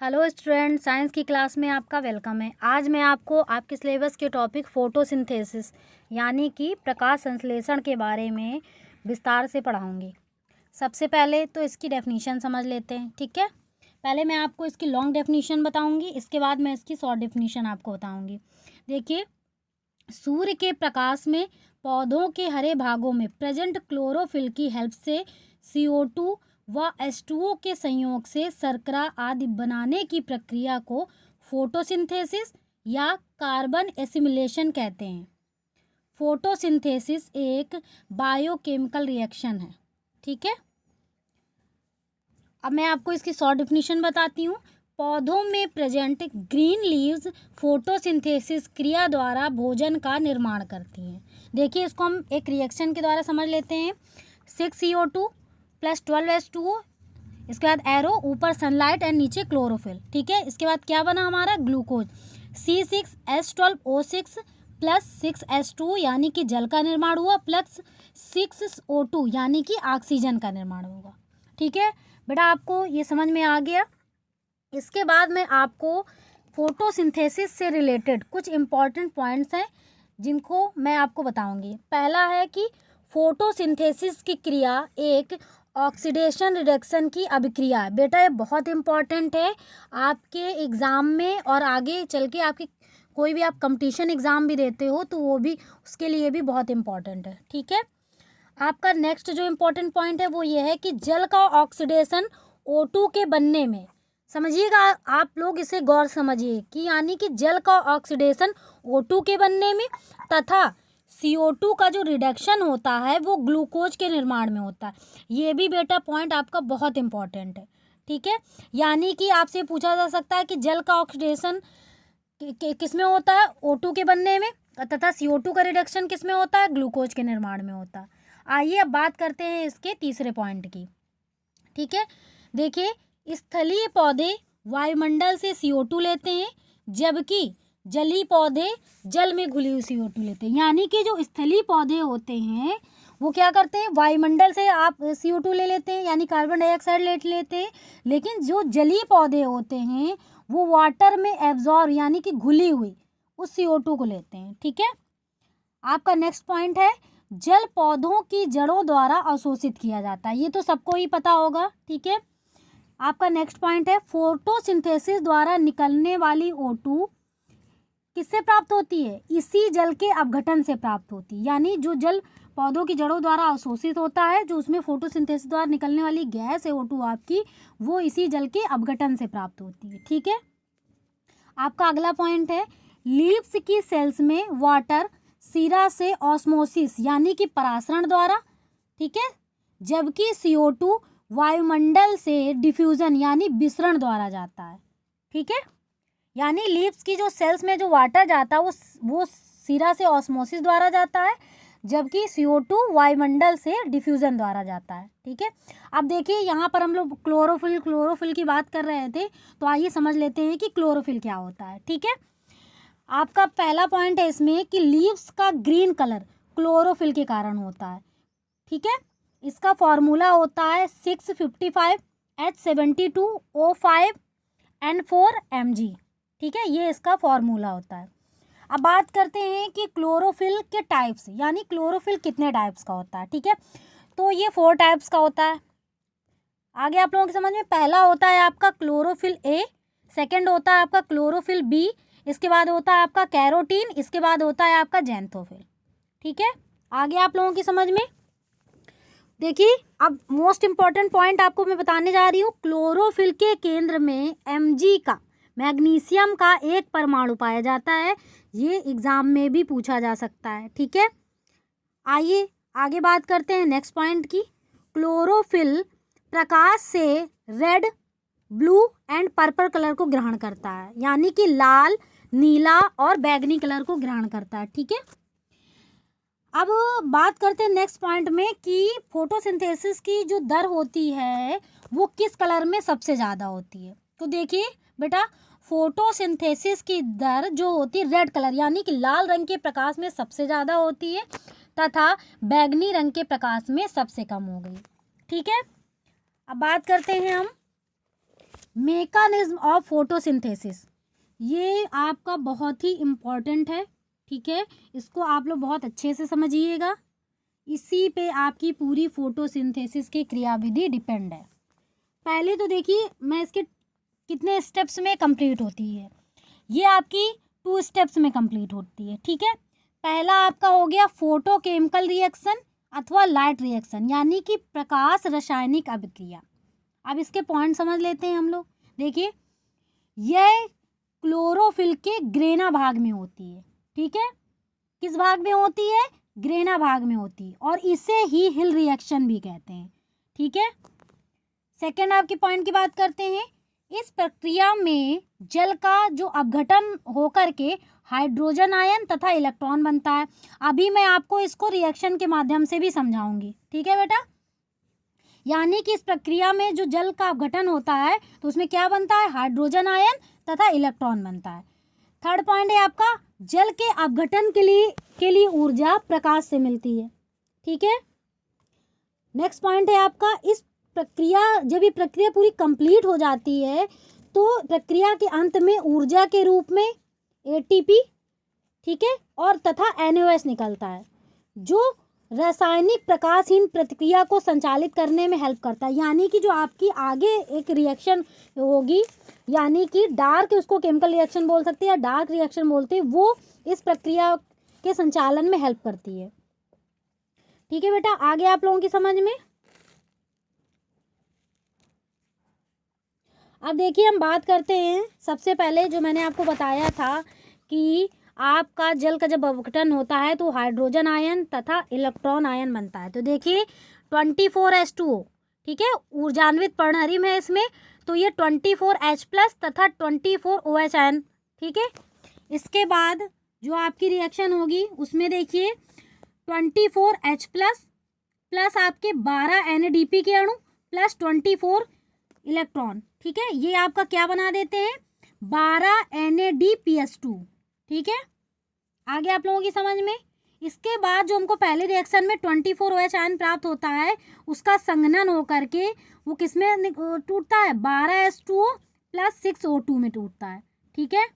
Hello student, science की class में आपका वेलकम है। आज मैं आपको आपके सिलेबस के टॉपिक फोटोसिंथेसिस यानी कि प्रकाश संश्लेषण के बारे में विस्तार से पढ़ाऊंगी। सबसे पहले तो इसकी डेफिनीशन समझ लेते हैं, ठीक है। पहले मैं आपको इसकी लॉन्ग डेफिनीशन बताऊंगी, इसके बाद मैं इसकी शॉर्ट डेफिनीशन आपको बताऊंगी। देखिए, सूर्य के प्रकाश में पौधों के हरे भागों में प्रेजेंट क्लोरोफिल की हेल्प से CO2 व H2O के संयोग से शर्करा आदि बनाने की प्रक्रिया को फोटोसिंथेसिस या कार्बन एसिमिलेशन कहते हैं। फोटोसिंथेसिस एक बायोकेमिकल रिएक्शन है, ठीक है। अब मैं आपको इसकी शॉर्ट डेफिनेशन बताती हूँ। पौधों में प्रेजेंट ग्रीन लीव्स फोटोसिंथेसिस क्रिया द्वारा भोजन का निर्माण करती हैं। देखिए, इसको हम एक रिएक्शन के द्वारा समझ लेते हैं। 6CO2 + 12H2O, इसके बाद एरो, ऊपर सनलाइट एंड नीचे क्लोरोफिल, ठीक है। इसके बाद क्या बना हमारा ग्लूकोज, C6H12O6 + 6H2 यानी कि जल का निर्माण हुआ, प्लस 6O2 यानी कि ऑक्सीजन का निर्माण होगा, ठीक है बेटा। आपको ये समझ में आ गया। इसके बाद में आपको फोटोसिंथेसिस से रिलेटेड कुछ इम्पॉर्टेंट पॉइंट्स हैं जिनको मैं आपको बताऊंगी। पहला है कि फोटोसिंथेसिस की क्रिया एक ऑक्सीडेशन रिडक्शन की अभिक्रिया है। बेटा, ये बहुत इम्पॉर्टेंट है आपके एग्ज़ाम में, और आगे चल के आपकी कोई भी आप कंपटीशन एग्ज़ाम भी देते हो तो वो भी, उसके लिए भी बहुत इम्पॉर्टेंट है, ठीक है। आपका नेक्स्ट जो इम्पोर्टेंट पॉइंट है वो ये है कि जल का ऑक्सीडेशन O2 के बनने में, समझिएगा आप लोग, इसे गौर समझिए कि यानी कि जल का ऑक्सीडेशन O2 के बनने में तथा CO2 का जो रिडक्शन होता है वो ग्लूकोज के निर्माण में होता है। ये भी बेटा पॉइंट आपका बहुत इंपॉर्टेंट है, ठीक है। यानी कि आपसे पूछा जा सकता है कि जल का ऑक्सीडेशन किस में होता है, O2 के बनने में, तथा CO2 का रिडक्शन किस में होता है, ग्लूकोज के निर्माण में होता है। आइए अब बात करते हैं इसके तीसरे पॉइंट की, ठीक है। देखिए, स्थलीय पौधे वायुमंडल से CO2 लेते हैं, जबकि जलीय पौधे जल में घुली हुई CO2 लेते हैं। यानी कि जो स्थलीय पौधे होते हैं वो क्या करते हैं, वायुमंडल से आप CO2 ले लेते हैं, यानी कार्बन डाइऑक्साइड ले लेते हैं। लेकिन जो जलीय पौधे होते हैं वो वाटर में एब्जॉर्ब यानी कि घुली हुई उस CO2 को लेते हैं, ठीक है। आपका नेक्स्ट पॉइंट है, जल पौधों की जड़ों द्वारा अवशोषित किया जाता है। ये तो सबको ही पता होगा, ठीक है। आपका नेक्स्ट पॉइंट है, फोटोसिंथेसिस द्वारा निकलने वाली O2 किससे प्राप्त होती है, इसी जल के अपघटन से प्राप्त होती है। यानी जो जल पौधों की जड़ों द्वारा अवशोषित होता है, जो उसमें फोटोसिंथेसिस द्वारा निकलने वाली गैस है O2 आपकी, वो इसी जल के अपघटन से प्राप्त होती है, ठीक है। आपका अगला पॉइंट है, लीव्स की सेल्स में वाटर सीरा से ऑस्मोसिस यानी कि परासरण द्वारा, ठीक है, जबकि CO2 वायुमंडल से डिफ्यूजन यानी विसरण द्वारा जाता है, ठीक है। यानी लीव्स की जो सेल्स में जो वाटर जाता है वो सीरा से ऑस्मोसिस द्वारा जाता है, जबकि CO2 वायुमंडल से डिफ्यूजन द्वारा जाता है, ठीक है। अब देखिए, यहाँ पर हम लोग क्लोरोफिल की बात कर रहे थे, तो आइए समझ लेते हैं कि क्लोरोफिल क्या होता है, ठीक है। आपका पहला पॉइंट है इसमें कि लीव्स का ग्रीन कलर क्लोरोफिल के कारण होता है, ठीक है। इसका फॉर्मूला होता है 655H72O5N4Mg, ठीक है, ये इसका फॉर्मूला होता है। अब बात करते हैं कि क्लोरोफिल के टाइप्स, यानी क्लोरोफिल कितने टाइप्स का होता है, ठीक है। तो ये 4 टाइप्स का होता है। आगे आप लोगों की समझ में, पहला होता है आपका क्लोरोफिल A, सेकंड होता है आपका क्लोरोफिल B, इसके बाद होता है आपका कैरोटीन, इसके बाद होता है आपका जैंथोफिल, ठीक है। आगे आप लोगों की समझ में, देखिए अब मोस्ट इम्पॉर्टेंट पॉइंट आपको मैं बताने जा रही हूँ। क्लोरोफिल के केंद्र में Mg का, मैग्नीशियम का एक परमाणु पाया जाता है। ये एग्जाम में भी पूछा जा सकता है, ठीक है। आइए आगे बात करते हैं नेक्स्ट पॉइंट की। क्लोरोफिल प्रकाश से red, blue and purple colour को ग्रहण करता है, यानी कि लाल, नीला और बैंगनी कलर को ग्रहण करता है, ठीक है। अब बात करते हैं नेक्स्ट पॉइंट में कि फोटोसिंथेसिस की जो दर होती है वो किस कलर में सबसे ज़्यादा होती है। तो देखिए बेटा, फोटोसिंथेसिस की दर जो होती है रेड कलर यानी कि लाल रंग के प्रकाश में सबसे ज़्यादा होती है, तथा बैंगनी रंग के प्रकाश में सबसे कम हो गई, ठीक है। अब बात करते हैं हम मेकानिज्म ऑफ फोटोसिंथेसिस, ये आपका बहुत ही इम्पॉर्टेंट है, ठीक है, इसको आप लोग बहुत अच्छे से समझिएगा, इसी पे आपकी पूरी फोटोसिंथेसिस की क्रियाविधि डिपेंड है। पहले तो देखिए मैं इसके कितने स्टेप्स में कंप्लीट होती है, ये आपकी 2 स्टेप्स में कंप्लीट होती है, ठीक है। पहला आपका हो गया फोटोकेमिकल रिएक्शन अथवा लाइट रिएक्शन, यानी कि प्रकाश रासायनिक अभिक्रिया। अब इसके पॉइंट समझ लेते हैं हम लोग। देखिए यह क्लोरोफिल के ग्रेना भाग में होती है, ठीक है, किस भाग में होती है, ग्रेना भाग में होती है, और इसे ही हिल रिएक्शन भी कहते हैं, ठीक है। सेकेंड आपके पॉइंट की बात करते हैं, इस प्रक्रिया में जल का जो अपघटन होकर के हाइड्रोजन आयन तथा इलेक्ट्रॉन बनता है। अभी मैं आपको इसको रिएक्शन के माध्यम से भी समझाऊंगी, ठीक है बेटा। यानी कि इस प्रक्रिया में जो जल का अपघटन होता है तो उसमें क्या बनता है, हाइड्रोजन आयन तथा इलेक्ट्रॉन बनता है। थर्ड पॉइंट है आपका, जल के अपघटन के लिए ऊर्जा प्रकाश से मिलती है, ठीक है। नेक्स्ट पॉइंट है आपका, इस प्रक्रिया जब ये प्रक्रिया पूरी कंप्लीट हो जाती है तो प्रक्रिया के अंत में ऊर्जा के रूप में एटीपी, ठीक है, और तथा NOS निकलता है, जो रासायनिक प्रकाशहीन प्रतिक्रिया को संचालित करने में हेल्प करता है। यानी कि जो आपकी आगे एक रिएक्शन होगी, यानी कि डार्क, उसको केमिकल रिएक्शन बोल सकते हैं या डार्क रिएक्शन बोलते हैं, वो इस प्रक्रिया के संचालन में हेल्प करती है, ठीक है बेटा। आगे आप लोगों की समझ में। अब देखिए हम बात करते हैं, सबसे पहले जो मैंने आपको बताया था कि आपका जल का जब अपघटन होता है तो हाइड्रोजन आयन तथा इलेक्ट्रॉन आयन बनता है। तो देखिए 24H2O, ठीक है, ऊर्जान्वित पर्णहरिम है इसमें, तो ये 24H+ तथा 24OH आयन, ठीक है। इसके बाद जो आपकी रिएक्शन होगी उसमें देखिए 24H+ प्लस आपके 12 NADP के अणु प्लस 24 इलेक्ट्रॉन, ठीक है, ये आपका क्या बना देते हैं, 12 NADPS2, ठीक है। आगे आप लोगों की समझ में। इसके बाद जो हमको पहले रिएक्शन में 24OH आयन प्राप्त होता है, उसका संघनन होकर के वो किस में टूटता है, 12H2O प्लस 6O2 में टूटता है, ठीक है।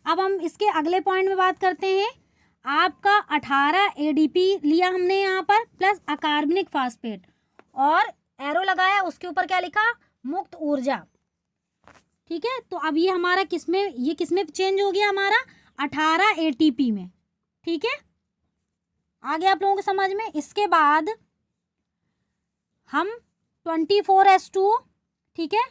अब हम इसके अगले पॉइंट में बात करते हैं, आपका 18 ADP लिया हमने यहाँ पर प्लस अकार्बनिक फास्फेट और एरो लगाया, उसके ऊपर क्या लिखा, मुक्त ऊर्जा, ठीक है। तो अब ये हमारा किसमें चेंज हो गया, हमारा 18 ATP में, ठीक है। आगे आप लोगों को समझ में। इसके बाद हम 24H2O, ठीक है,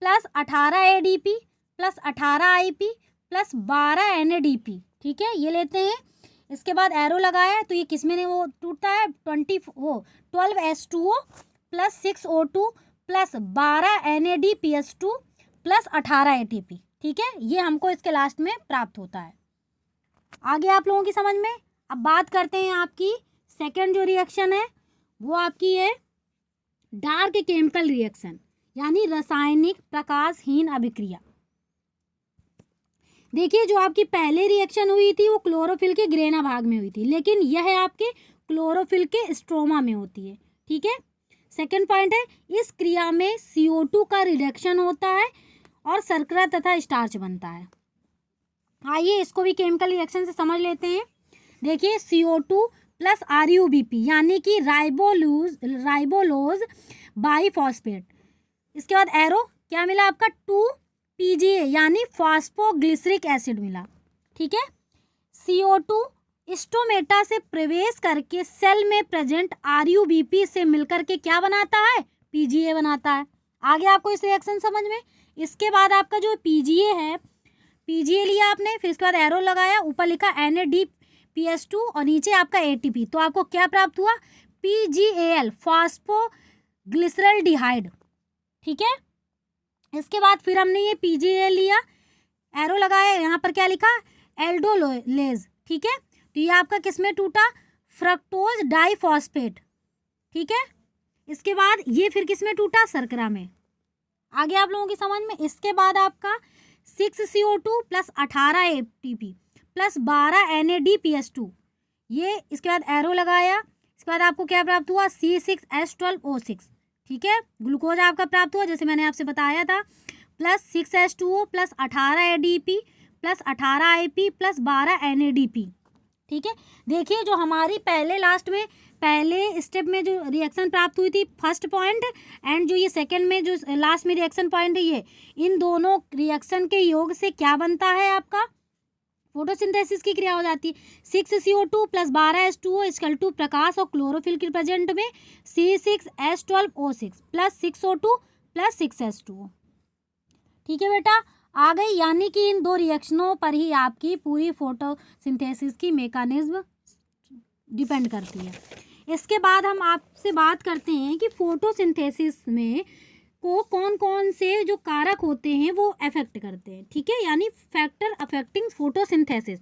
plus 18 ADP plus 18 IP plus 12 NADP, ठीक है, ये लेते हैं। इसके बाद एरो लगाया तो ये किसमें वो टूटता है, 12H2O plus 6O2 plus 12 NADPS2 plus 18 ATP, ठीक है, ये हमको इसके लास्ट में प्राप्त होता है। आगे आप लोगों की समझ में। अब बात करते हैं आपकी सेकेंड जो रिएक्शन है वो आपकी है डार्क केमिकल रिएक्शन, यानी रासायनिक प्रकाशहीन अभिक्रिया। देखिए जो आपकी पहले रिएक्शन हुई थी वो क्लोरोफिल के ग्रेना भाग में हुई थी, लेकिन यह आपके क्लोरोफिल के स्ट्रोमा में होती है, ठीक है। सेकंड पॉइंट है, इस क्रिया में CO2 का रिडक्शन होता है और शर्करा तथा स्टार्च बनता है। आइए इसको भी केमिकल रिएक्शन से समझ लेते हैं। देखिए CO2 प्लस RUBP यानी कि राइबोलोज बाईफॉस्फेट। इसके बाद एरो क्या मिला आपका, 2PGA यानी फास्फोग्लिसरिक एसिड मिला, ठीक है। CO2 स्टोमेटा से प्रवेश करके सेल में प्रेजेंट RUBP से मिलकर के क्या बनाता है, PGA बनाता है। आगे आपको इस रिएक्शन समझ में। इसके बाद आपका जो PGA है, PGA लिया आपने, फिर इसके बाद एरो लगाया, ऊपर लिखा NADPS2 और नीचे आपका ATP, तो आपको क्या प्राप्त हुआ, PGAL फास्फोग्लिसरल्डिहाइड, ठीक है। इसके बाद फिर हमने ये PGA लिया, एरो लगाया, यहाँ पर क्या लिखा, एल्डोलेज, ठीक है, तो ये आपका किसमें टूटा, फ्रक्टोज डाइफॉस्फेट, ठीक है। इसके बाद ये फिर किसमें टूटा, शर्करा में। आगे आप लोगों की समझ में। इसके बाद आपका 6CO2 plus 18 ATP plus 12 NADPS2, ये इसके बाद एरो लगाया, इसके बाद आपको क्या प्राप्त हुआ, C6H12O6, ठीक है, ग्लूकोज आपका प्राप्त हुआ जैसे मैंने आपसे बताया था, plus 6H2O plus 18 ADP plus 18 IP plus 12 NADP। ठीक है, देखिए जो हमारी पहले स्टेप में जो रिएक्शन प्राप्त हुई थी फर्स्ट पॉइंट, एंड जो ये सेकंड में जो लास्ट में रिएक्शन पॉइंट है, ये इन दोनों रिएक्शन के योग से क्या बनता है, आपका फोटोसिंथेसिस की क्रिया हो जाती है। 6CO2 plus 12H2O equal to प्रकाश और क्लोरोफिल के प्रेजेंट में C6H12O6 plus 6O2 plus 6H2O। ठीक है बेटा, आ गई, यानी कि इन दो रिएक्शनों पर ही आपकी पूरी फोटोसिंथेसिस की मेकानिज्म डिपेंड करती है। इसके बाद हम आपसे बात करते हैं कि फोटोसिंथेसिस में को कौन कौन से जो कारक होते हैं वो अफेक्ट करते हैं। ठीक है, यानी फैक्टर अफेक्टिंग फोटोसिंथेसिस।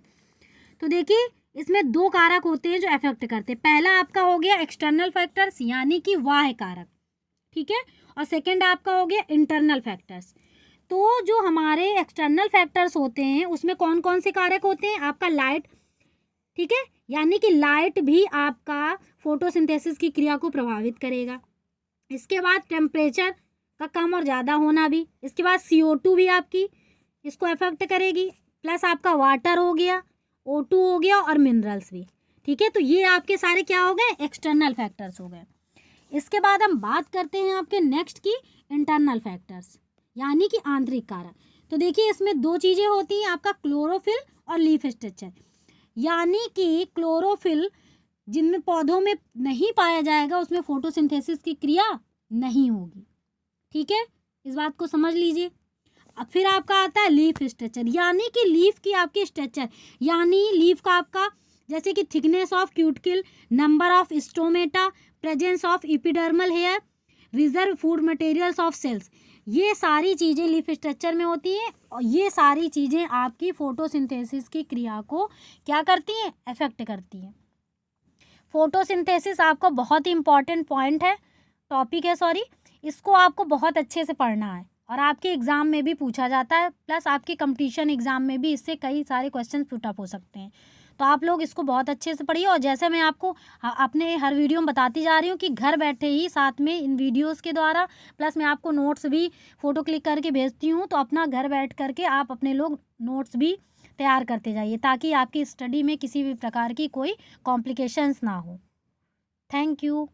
तो देखिए इसमें दो कारक होते हैं जो अफेक्ट करते हैं। पहला आपका हो गया एक्सटर्नल फैक्टर्स यानी कि बाह्य कारक, ठीक है, और सेकंड आपका हो गया इंटरनल फैक्टर्स। तो जो हमारे एक्सटर्नल फैक्टर्स होते हैं उसमें कौन कौन से कारक होते हैं, आपका लाइट, ठीक है, यानी कि लाइट भी आपका फोटोसिंथेसिस की क्रिया को प्रभावित करेगा। इसके बाद टेम्परेचर का कम और ज़्यादा होना भी, इसके बाद CO2 भी आपकी इसको अफेक्ट करेगी, प्लस आपका वाटर हो गया, O2 हो गया और मिनरल्स भी। ठीक है, तो ये आपके सारे क्या हो गए, एक्सटर्नल फैक्टर्स हो गए। इसके बाद हम बात करते हैं आपके नेक्स्ट की इंटरनल फैक्टर्स यानी कि आंतरिक कारक। तो देखिए इसमें दो चीज़ें होती हैं, आपका क्लोरोफिल और लीफ स्ट्रक्चर। यानी कि क्लोरोफिल जिनमें पौधों में नहीं पाया जाएगा उसमें फोटोसिंथेसिस की क्रिया नहीं होगी। ठीक है, इस बात को समझ लीजिए। अब फिर आपका आता है लीफ स्ट्रक्चर, यानी कि लीफ की आपकी स्ट्रक्चर, यानी लीफ का आपका जैसे कि thickness of cuticle, number of stomata, presence of epidermal hair, reserve food materials of cells, ये सारी चीज़ें लीफ स्ट्रक्चर में होती हैं और ये सारी चीज़ें आपकी फोटोसिंथेसिस की क्रिया को क्या करती हैं, अफेक्ट करती हैं। फोटोसिंथेसिस आपका बहुत ही इंपॉर्टेंट पॉइंट है, टॉपिक है, सॉरी, इसको आपको बहुत अच्छे से पढ़ना है और आपके एग्ज़ाम में भी पूछा जाता है, प्लस आपके कंपटीशन एग्ज़ाम में भी इससे कई सारे क्वेश्चन पुट अप हो सकते हैं। तो आप लोग इसको बहुत अच्छे से पढ़िए और जैसे मैं आपको अपने हर वीडियो में बताती जा रही हूँ कि घर बैठे ही साथ में इन वीडियोस के द्वारा प्लस मैं आपको नोट्स भी फ़ोटो क्लिक करके भेजती हूँ, तो अपना घर बैठ करके आप अपने लोग नोट्स भी तैयार करते जाइए ताकि आपकी स्टडी में किसी भी प्रकार की कोई कॉम्प्लिकेशंस ना हो। Thank you.